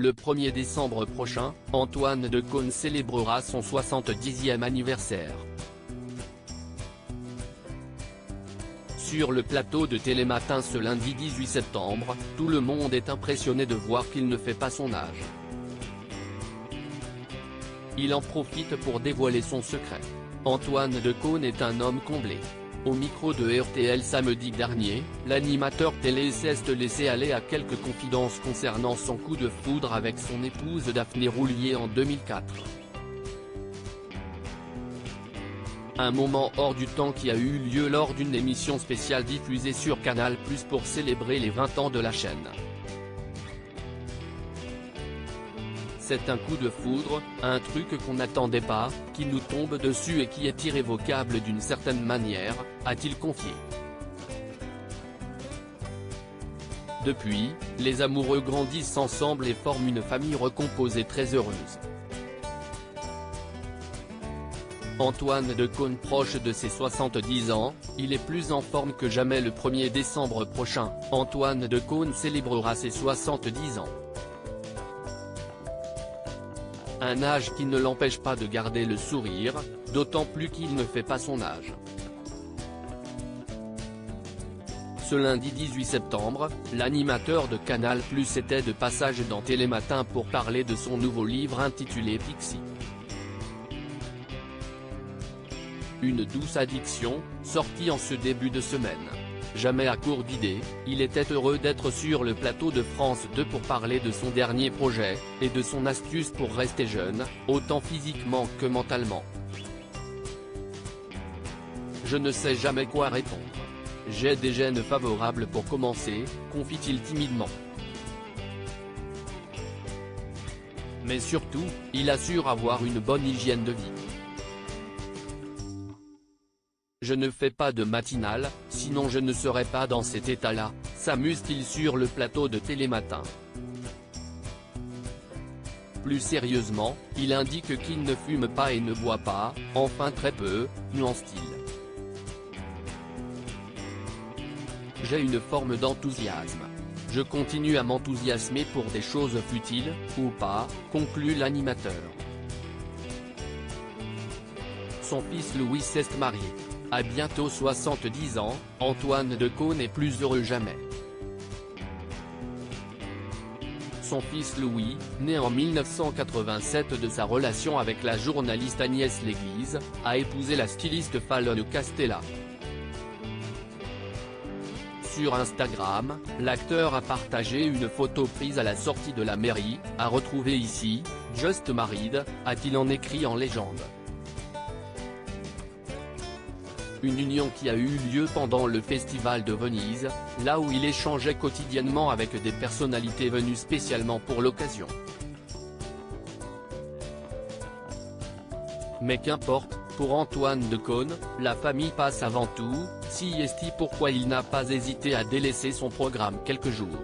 Le 1er décembre prochain, Antoine Decaune célébrera son 70e anniversaire. Sur le plateau de Télématin ce lundi 18 septembre, tout le monde est impressionné de voir qu'il ne fait pas son âge. Il en profite pour dévoiler son secret. Antoine Decaune est un homme comblé. Au micro de RTL samedi dernier, l'animateur télé s'est laissé aller à quelques confidences concernant son coup de foudre avec son épouse Daphné Roulier en 2004. Un moment hors du temps qui a eu lieu lors d'une émission spéciale diffusée sur Canal+ pour célébrer les 20 ans de la chaîne. C'est un coup de foudre, un truc qu'on n'attendait pas, qui nous tombe dessus et qui est irrévocable d'une certaine manière, a-t-il confié. Depuis, les amoureux grandissent ensemble et forment une famille recomposée très heureuse. Antoine Decaune proche de ses 70 ans, il est plus en forme que jamais. Le 1er décembre prochain, Antoine Decaune célébrera ses 70 ans. Un âge qui ne l'empêche pas de garder le sourire, d'autant plus qu'il ne fait pas son âge. Ce lundi 18 septembre, l'animateur de Canal+ était de passage dans Télématin pour parler de son nouveau livre intitulé Pixie. Une douce addiction, sorti en ce début de semaine. Jamais à court d'idées, il était heureux d'être sur le plateau de France 2 pour parler de son dernier projet, et de son astuce pour rester jeune, autant physiquement que mentalement. Je ne sais jamais quoi répondre. J'ai des gènes favorables pour commencer, confie-t-il timidement. Mais surtout, il assure avoir une bonne hygiène de vie. Je ne fais pas de matinale, sinon je ne serais pas dans cet état-là, s'amuse-t-il sur le plateau de Télématin. Plus sérieusement, il indique qu'il ne fume pas et ne boit pas, enfin très peu, nuance-t-il. J'ai une forme d'enthousiasme. Je continue à m'enthousiasmer pour des choses futiles, ou pas, conclut l'animateur. Son fils Louis s'est marié. À bientôt 70 ans, Antoine Decaune est plus heureux jamais. Son fils Louis, né en 1987 de sa relation avec la journaliste Agnès Léglise, a épousé la styliste Fallon Castella. Sur Instagram, l'acteur a partagé une photo prise à la sortie de la mairie, à retrouver ici, Just Married, a-t-il en écrit en légende. Une union qui a eu lieu pendant le Festival de Venise, là où il échangeait quotidiennement avec des personnalités venues spécialement pour l'occasion. Mais qu'importe, pour Antoine Decaune, la famille passe avant tout, si est pourquoi il n'a pas hésité à délaisser son programme quelques jours.